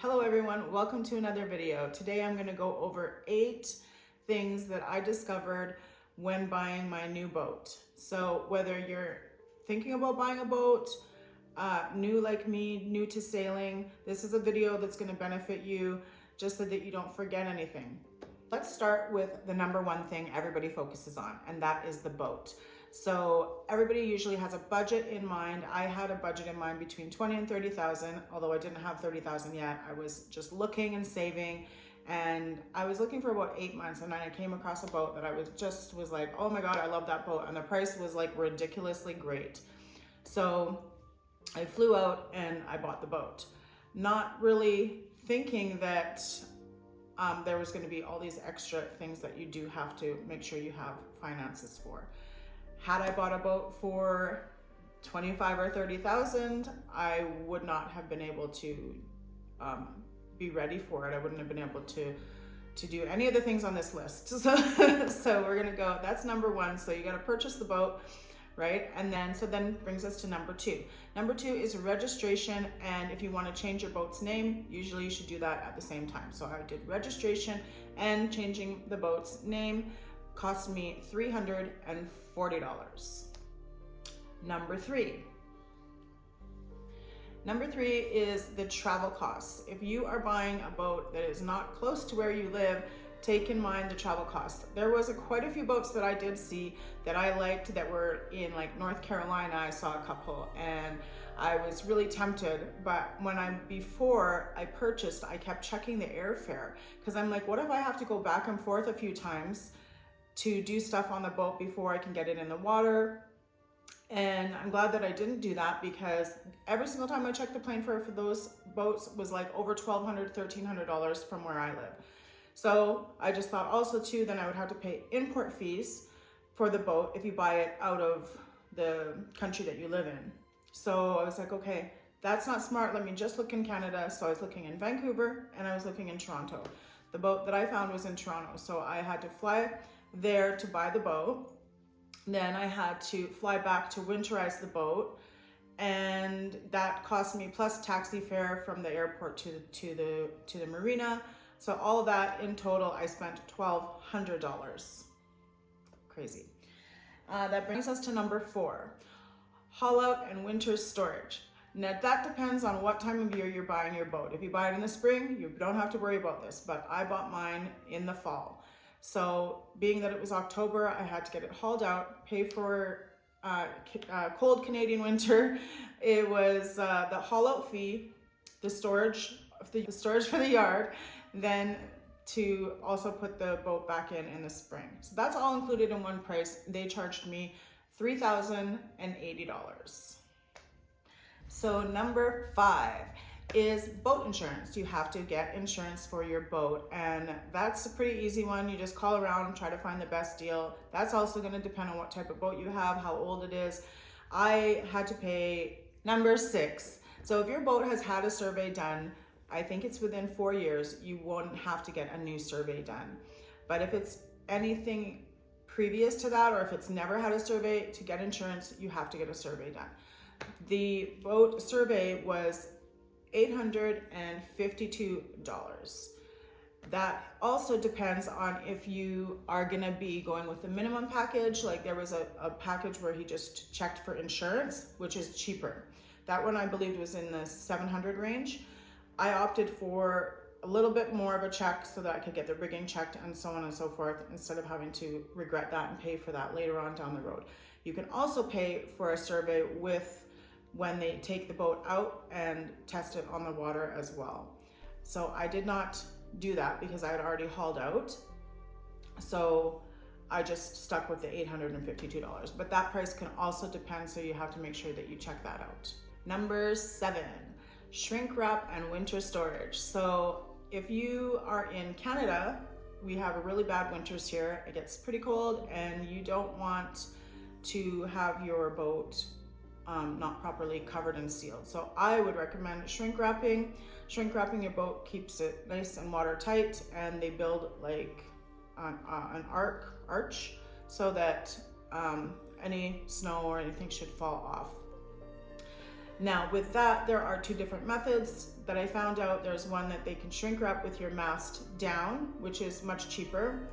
Hello everyone, welcome to another video. Today I'm going to go over 8 things that I discovered when buying my new boat. So whether you're thinking about buying a boat, new like me, new to sailing, this is a video that's going to benefit you just so that you don't forget anything. Let's start with the number one thing everybody focuses on, and that is the boat. So everybody usually has a budget in mind. I had a budget in mind between 20 and 30,000, although I didn't have 30,000 yet. I was just looking and saving, and I was looking for about 8 months, and then I came across a boat that I was like, oh my God, I love that boat. And the price was like ridiculously great. So I flew out and I bought the boat, not really thinking that there was going to be all these extra things that you do have to make sure you have finances for. Had I bought a boat for 25 or 30,000, I would not have been able to be ready for it. I wouldn't have been able to do any of the things on this list. So we're gonna go, that's number one. So you gotta purchase the boat, right? And then brings us to number two. Number two is registration. And if you wanna change your boat's name, usually you should do that at the same time. So I did registration and changing the boat's name. Cost me $340. Number three is the travel costs. If you are buying a boat that is not close to where you live, take in mind the travel costs. There was quite a few boats that I did see that I liked that were in like North Carolina. I saw a couple and I was really tempted, but before I purchased, I kept checking the airfare because I'm like, what if I have to go back and forth a few times to do stuff on the boat before I can get it in the water? And I'm glad that I didn't do that, because every single time I checked the plane fare for those boats was like over $1,200, $1,300 from where I live. So I just thought also too, then I would have to pay import fees for the boat if you buy it out of the country that you live in. So I was like, okay, that's not smart. Let me just look in Canada. So I was looking in Vancouver and I was looking in Toronto. The boat that I found was in Toronto. So I had to fly there to buy the boat. Then I had to fly back to winterize the boat, and that cost me plus taxi fare from the airport to the marina. So all that in total, I spent $1,200. Crazy. That brings us to number 4, haul out and winter storage. Now that depends on what time of year you're buying your boat. If you buy it in the spring, you don't have to worry about this, but I bought mine in the fall. So being that it was October, I had to get it hauled out, pay for cold Canadian winter. It was the haul out fee, the storage for the yard, then to also put the boat back in the spring. So that's all included in one price. They charged me $3,080. So number 5 is boat insurance. You have to get insurance for your boat, and that's a pretty easy one. You just call around and try to find the best deal. That's also going to depend on what type of boat you have, how old it is. I had to pay number 6. So if your boat has had a survey done, I think it's within 4 years, you won't have to get a new survey done. But if it's anything previous to that, or if it's never had a survey, to get insurance, you have to get a survey done. The boat survey was $852. That also depends on if you are gonna be going with the minimum package. Like there was a package where he just checked for insurance, which is cheaper. That one I believed was in the 700 range. I opted for a little bit more of a check so that I could get the rigging checked and so on and so forth, instead of having to regret that and pay for that later on down the road. You can also pay for a survey when they take the boat out and test it on the water as well. So I did not do that because I had already hauled out. So I just stuck with the $852, but that price can also depend. So you have to make sure that you check that out. Number 7, shrink wrap and winter storage. So if you are in Canada, we have a really bad winters here. It gets pretty cold and you don't want to have your boat not properly covered and sealed. So I would recommend shrink wrapping. Shrink wrapping your boat keeps it nice and watertight, and they build like an arch so that any snow or anything should fall off. Now with that, there are two different methods that I found out. There's one that they can shrink wrap with your mast down, which is much cheaper,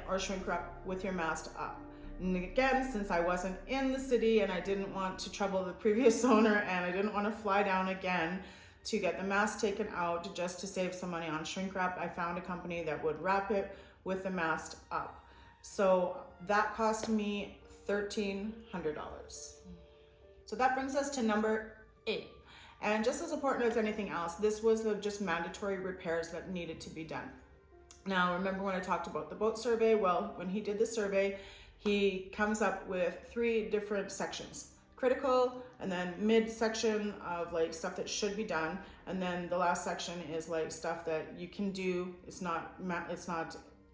or shrink wrap with your mast up. And again, since I wasn't in the city and I didn't want to trouble the previous owner and I didn't want to fly down again to get the mast taken out just to save some money on shrink wrap, I found a company that would wrap it with the mast up. So that cost me $1,300. So that brings us to number 8. And just as important as anything else, this was the just mandatory repairs that needed to be done. Now, remember when I talked about the boat survey? Well, when he did the survey, he comes up with 3 different sections: critical, and then mid section of like stuff that should be done, and then the last section is like stuff that you can do. It's not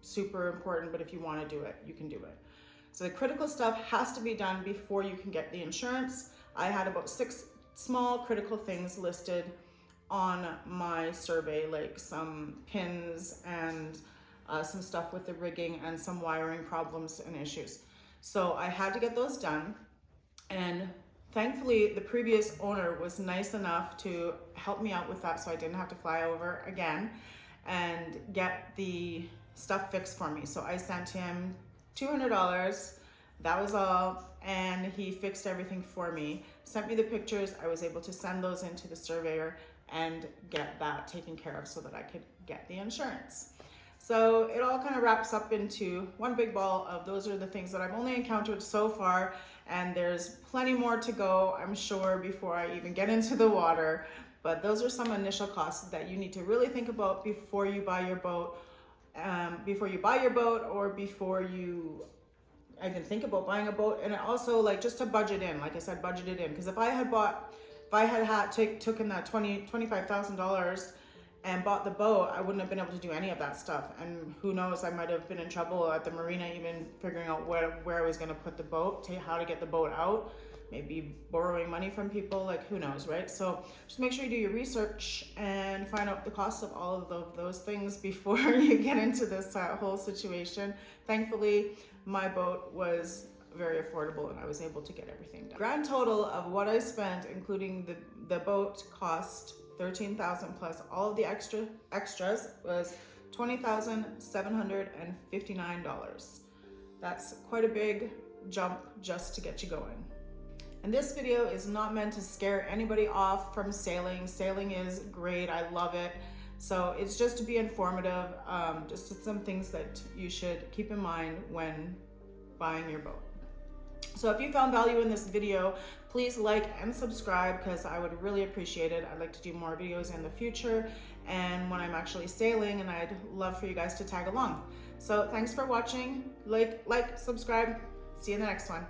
super important, but if you want to do it, you can do it. So the critical stuff has to be done before you can get the insurance. I had about 6 small critical things listed on my survey, like some pins and some stuff with the rigging and some wiring problems and issues. So I had to get those done, and thankfully the previous owner was nice enough to help me out with that, so I didn't have to fly over again and get the stuff fixed for me. So I sent him $200, that was all, and he fixed everything for me, sent me the pictures. I was able to send those into the surveyor and get that taken care of so that I could get the insurance. So it all kind of wraps up into one big ball of those are the things that I've only encountered so far, and there's plenty more to go, I'm sure, before I even get into the water. But those are some initial costs that you need to really think about before you buy your boat, or before you even think about buying a boat. And also, like, just to budget in, like I said, budget it in, because if I had taken that $25,000 and bought the boat, I wouldn't have been able to do any of that stuff. And who knows, I might have been in trouble at the marina, even figuring out where I was going to put the boat, how to get the boat out, maybe borrowing money from people, like who knows, right? So just make sure you do your research and find out the cost of all of those things before you get into this whole situation. Thankfully, my boat was very affordable and I was able to get everything done. Grand total of what I spent, including the boat cost, $13,000 plus all of the extras, was $20,759. That's quite a big jump just to get you going. And this video is not meant to scare anybody off from sailing. Sailing is great, I love it. So it's just to be informative, just some things that you should keep in mind when buying your boat. So if you found value in this video, please like and subscribe, because I would really appreciate it. I'd like to do more videos in the future and when I'm actually sailing, and I'd love for you guys to tag along. So thanks for watching. Like, subscribe. See you in the next one.